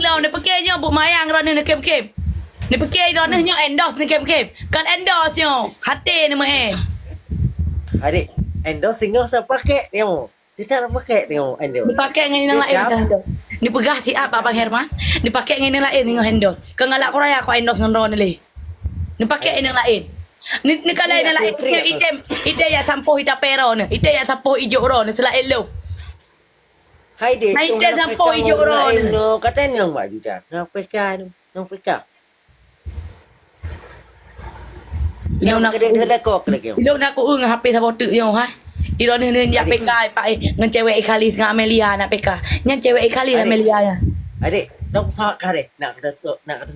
lo ni pakai nyo bu mayang ron ni kem-kem. Ni pakai ron ni nyo endorse ni kem-kem. Kan endorse nyo. Hati ni mah. Adik, endorse singgah saya pakai tengok. Dia cara pakai tengok endorse. Dipakai dengan yang lain kan endorse. Ni pegah si apa Bang Herman? Dipakai dengan yang lain dengan endorse. Kau ngalak ko raya ko endorse dengan ron ni. Dipakai dengan lain. Ni kalau yang lain ide ya sampo hita pero ni. Ide ya sampo hijau ron ni selain lo. Hai dek, Hai, dia sampai hijau ron. No, katanya mak juga. Nak pakai tu, nak pakai. Yang nak kedek dah kok lagi. Bila nak aku HP sama tu yo ha. Iro ni dia PK pak ngan cewek kali dengan Amelia nak PK. Yang cewek kali Amelia ya. Adik, nak sak kare, nak kata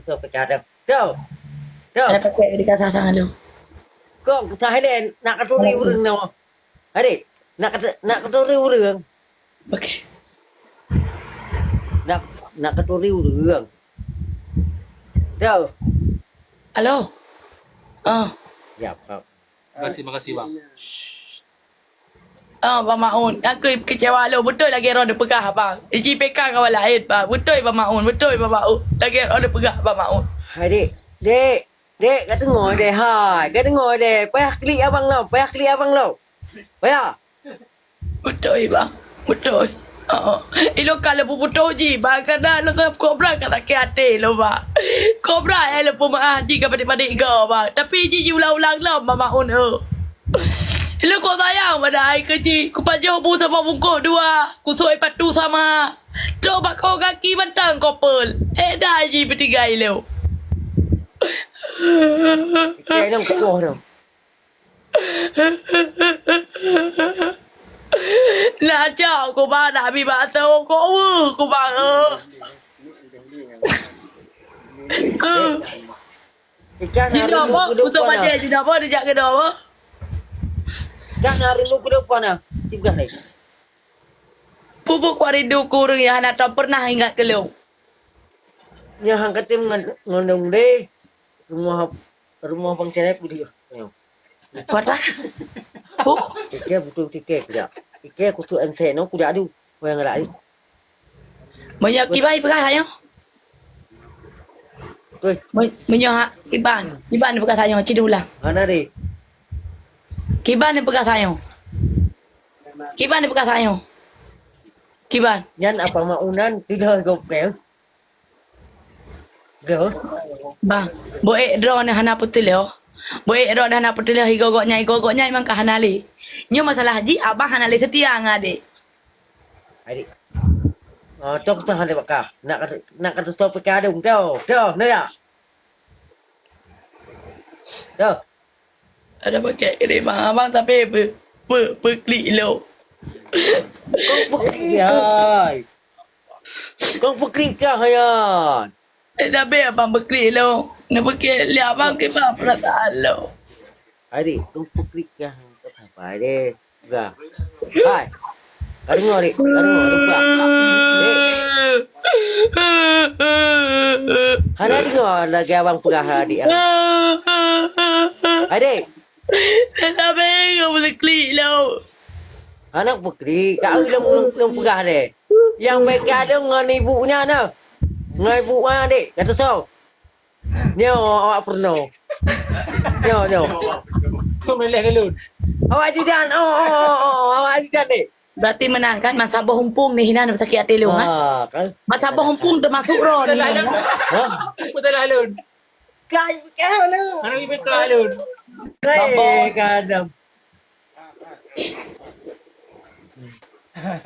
stop pakai dah. Go. Go. Ada pakai di kasar sangat lu. Kok saya ni nak kata urang no. Adik, nak kata urang. Okey. Nak kata urang. Go. Halo. Ya, Pak. Makasih bang. Bang Maun. Aku kecewa lu. Betul lagi Ron dia pegah bang. IGPK kawan lain bang. Betul Bang Maun. Betul Bang Maun. Lagi Ron dia pegah Bang Maun. Adik, dek, kata ngoi deh, hai. Kata ngoi deh. Payah klik abang lo. Payah. Betul bang. Betul. Ilo kalau betul je bang kena lo sebab kobra kata ke hati lo bang. Kobra lo pemah ji ka padik-padik go bang. Tapi ji ulang-ulang lo Bang Maun Ilo kau sayang pada ai kecil. Ku pajau bu sama bungkuk dua. Ku soi patu sama. Tu bak kau kaki bantang kopel. Dah ji bertiga ilo. Kaya nang keluh tu. Nak jauh ku bang nak ambil batu. Ku bang Ikan Di hari apa? lu Untuk baca di apa? Dia jaga dah apa? Ikan hari lu ke depan ah. Cipgah ni. Pupuk warindu kurung yang nak tak pernah ingat ke lu. Nya hang katim ngondong deh. Rumah bang Cenek dia. Kuatlah. Ike betul tiket dia. Ike aku tu ente no ku dah adu. Yang lại. Banyak kibai perah ayo. Tôi Banyak kiban. Kiban ni perah ayo cidu ulang. mana đi. Kiban ni perah ayo. Kiban ni perah ayo. Kiban. Nhân apa maunan đi hơi gục kẹo. Gỡ. Bang, boe draw ni hana putil yo. Boe draw ni hana putil higogoknya memang ka hanali. Nyo masalah haji abang hanali setia ngade. Ai đi. Trong tao hande baka. Nak kata stop peka dong. Đâu, nơi à. Đâu. Ada pakai kirim abang tapi klik lo. Con bukri rồi. Con bukri ka hayan. Tapi abang berklik lo. Nak pakai lihat abang ke apa perasaan lo. Ai đi, con bukri ka. Kau tak apa deh. Enggak. Hai. Kau dengar ni. Kau dengar lupa. Hana dengar lagi abang perah adik. Adik. Tapi kau boleh klik lo. Anak bukri. Kau belum perah deh. Yang mereka ada dengan ibunya nah. Dengan ibunya adik. Kata so. Nyo awak pernah. Nyo. Kau melek ke lun? Awak jidan. Awak jidan dek. Berarti menang kan masa humpung ni hina nak sakit hati lu kan. Kan. Masa humpung termasuk ron ni. Ha? Betul lah lun. Kai kau lah. Mana ibu kau lun? Kai kadam.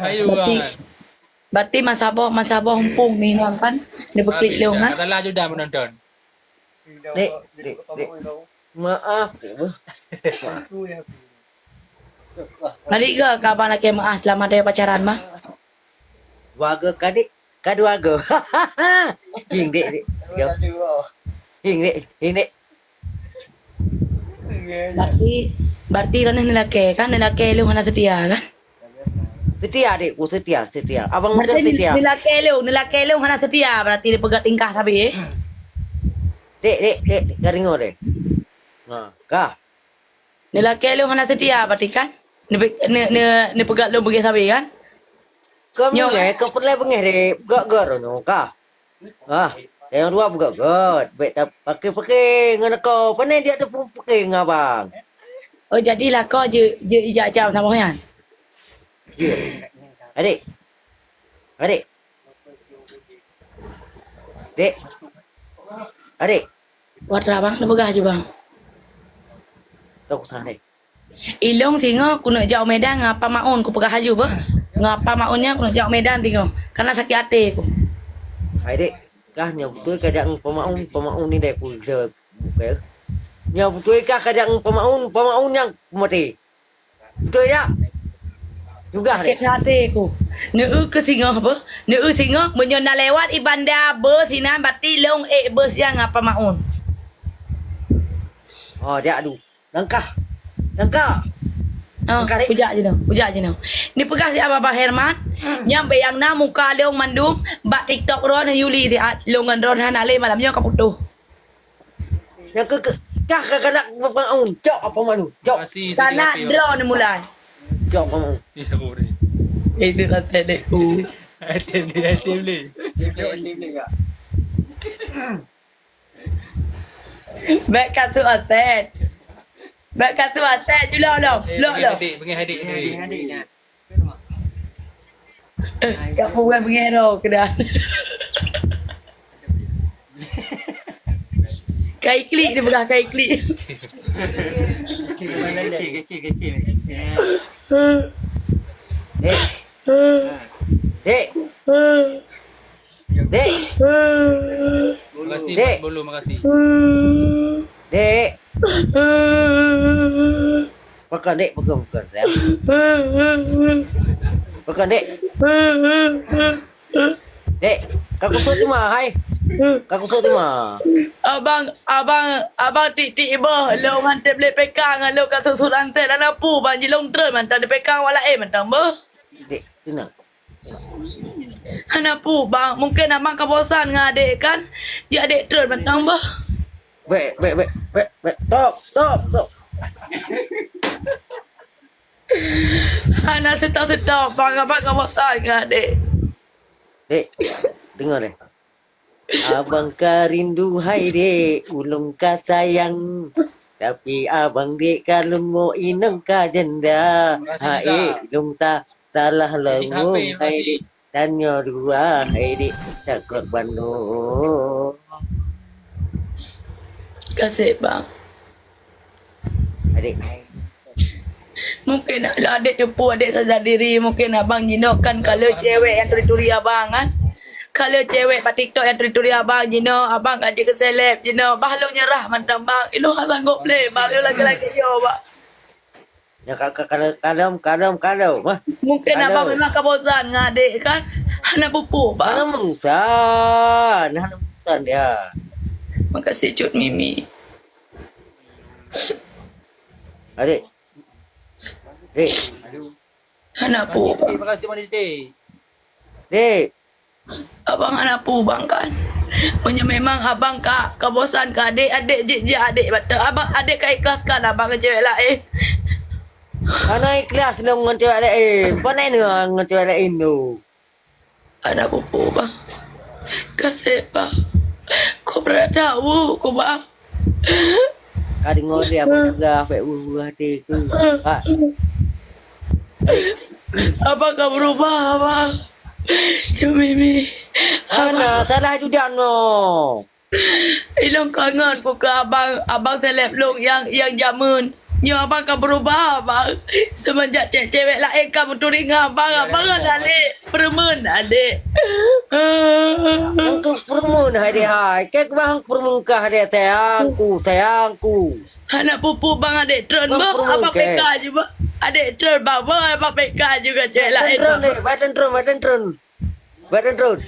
Ayo Berarti, kan. berarti masa humpung ni kan. Dia berklik lu kan. Kata lah sudah menonton. Dek. Maaf. Balik ke kabar nak maaf selamat dari pacaran mah. Warga kadik. Kadu warga. Hing dek. Hing dek. Berarti ron ni lelaki kan lelaki lu hana setia kan. Setia dek. Ku setia. Abang macam Berarti setia. lelaki lu hana setia berarti dia pegang tingkah sabi Dek. Kau dengar dek. Kah. Lelaki lu hana setia berarti kan. Ni pegang lu pergi sabi kan. Kau mengai. Kau pernah mengai dek. Gak no kah. Yang dua buka god. Baik tak pakai dengan kau. Pandai dia tu pun pakai dengan abang. Oh jadilah kau je ijak-ijak sama Hoyan. Ya. Adik. Adik. Dek. Adik. Buat bang, nak begah je bang. Tak usah dek. Ilong tengok aku nak jauh medan ngapa maun aku pegah haju bah. Ngapa maunnya aku nak jauh medan tengok. Karena sakit hati aku. Hai dek. Kah nyau betul kadang pemaun ni dek pun se. Okay. Nyau betul kah kadang pemaun yang mati. Betul tak? Juga Sakit dek. hati aku. Neu ke singa apa? Neu singa menyona lewat ibanda ber sinan bati long ber siang ngapa maun. Oh dia aduh. Langkah. Langkah. Oh, Kari. pujak je no. Ni pegah si Abang Herman. Nyampe yang na muka leong mandum, bak TikTok ron Yuli si longan ron han ale malamnya ka putuh. Yang kah kadang pemaun. Jok apa malu? Jok. Makasih. Sana draw ni mulai. Jok pemaun. Iya boleh. Itu rasa dekku. Atim ni. Baik kasu aset. Baik kasu aset je lo. Pergi hadik. Kau bukan pengero kedah. Kai klik dia belah kai klik. Dek. Dek. Dek. Makasih Dek. Bulu, makasih. Dek. Pakai dek, pakai sayang. Pakai dek. Dek, kau kusut di mana, hai? Kau kusut di mana? Abang titik bah lo hantar boleh pekang lo kat susut hantar dan apa banji long terus mantan de pekang wala mantan bah. Dek, tenang. Hanapu bang mungkin abang kebosan dengan adik kan. Dia adik terus mantan bah. Baik. Stop. Hana setau bang abang kebosan dengan adik. Dek, dengar dek. Abang ka rindu hai dek, ulung ka sayang. Tapi abang dek kalau mau inang ka janda. Hai ulung ta salah lemu hai dek. Tanya dua hai dek, takut bandung. Kasih bang. Adik. Mungkin adik tepu adik sadar diri. Mungkin abang jinokan kalau cewek yang turi-turi abang kan. Kalau cewek pada TikTok yang turi-turi abang jino, abang aja ke seleb jino. Bah lo nyerah mantan bang. Ilo sanggup play bang. Lo lagi-lagi yo bang. Ya kalau mah. Mungkin Kalau. abang memang kebosan dengan adik kan. Hana pupu Hana bang. mengsan dia. Makasih Cut Mimi. Adik. Dek. Hana pu bang. Terima kasih Manite. Dek. Abang hana pu bang kan. Punya memang abang kak kebosan ke adik je adik betul. Abang adik kak ikhlaskan abang ke cewek lain. Hana ikhlas dengan cewek lain. Pandai dengan cewek lain tu. Hana pupu bang. Kasih bang. Kau pernah tahu kau bang. Kau dengar dia apa juga buah hati tu. Abang kau berubah abang. Cumimi. Hana salah juga no. Ilong kangen ku ke abang seleb long yang jamun. Nyo abang kau berubah abang. Semenjak cewek lain kamu turi dengan abang kan adik. Permen adik. Angku permun hai dia hai. Kek bang permun kah dia sayangku. Anak pupu bang adik tron Bang, bah. permen Abang ke? PK je bah. Adik tron bang. Abang PK juga cewek lain. Badan tron.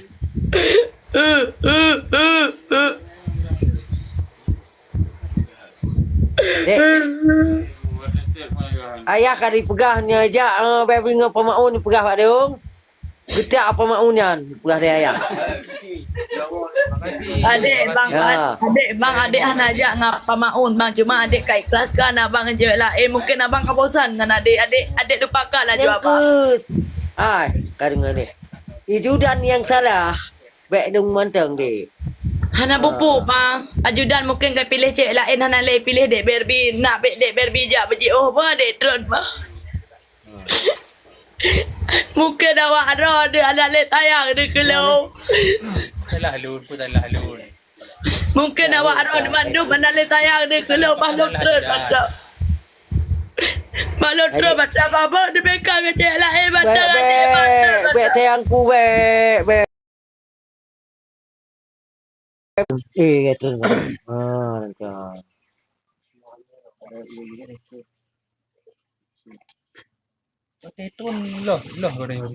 Dek. Ayah kali pegahnya aja baby ngapa mau ni pegah Pak Deung. Gedak apa maunya pegah dia ayah. Makasih. Adik bang, Ya. adik hana aja ngapa maun bang. Cuma adik kau ikhlaskan abang dengan cewek lain. Mungkin abang kebosan dengan adik lupakan lah Yang jawab abang. ke. Ai, kau dengar ni. Itu dan yang salah. Baik dong mantang dek. Hana pupu pa. Ajudan mungkin kau pilih cik lain Hana lay pilih dek Barbie. Nak dek Barbie je biji oh ba dek tron ba. Mungkin awak ada dia anak lay tayang dia kalau. Salah lun pun salah lun. Mungkin awak ada di Bandung anak lay tayang dia kalau balon tron macam. Balon tron macam apa dia bekang ke cik lain Baik macam baik. Baik tayangku baik baik. Kata. Macam. Okay, tun loh kau dah.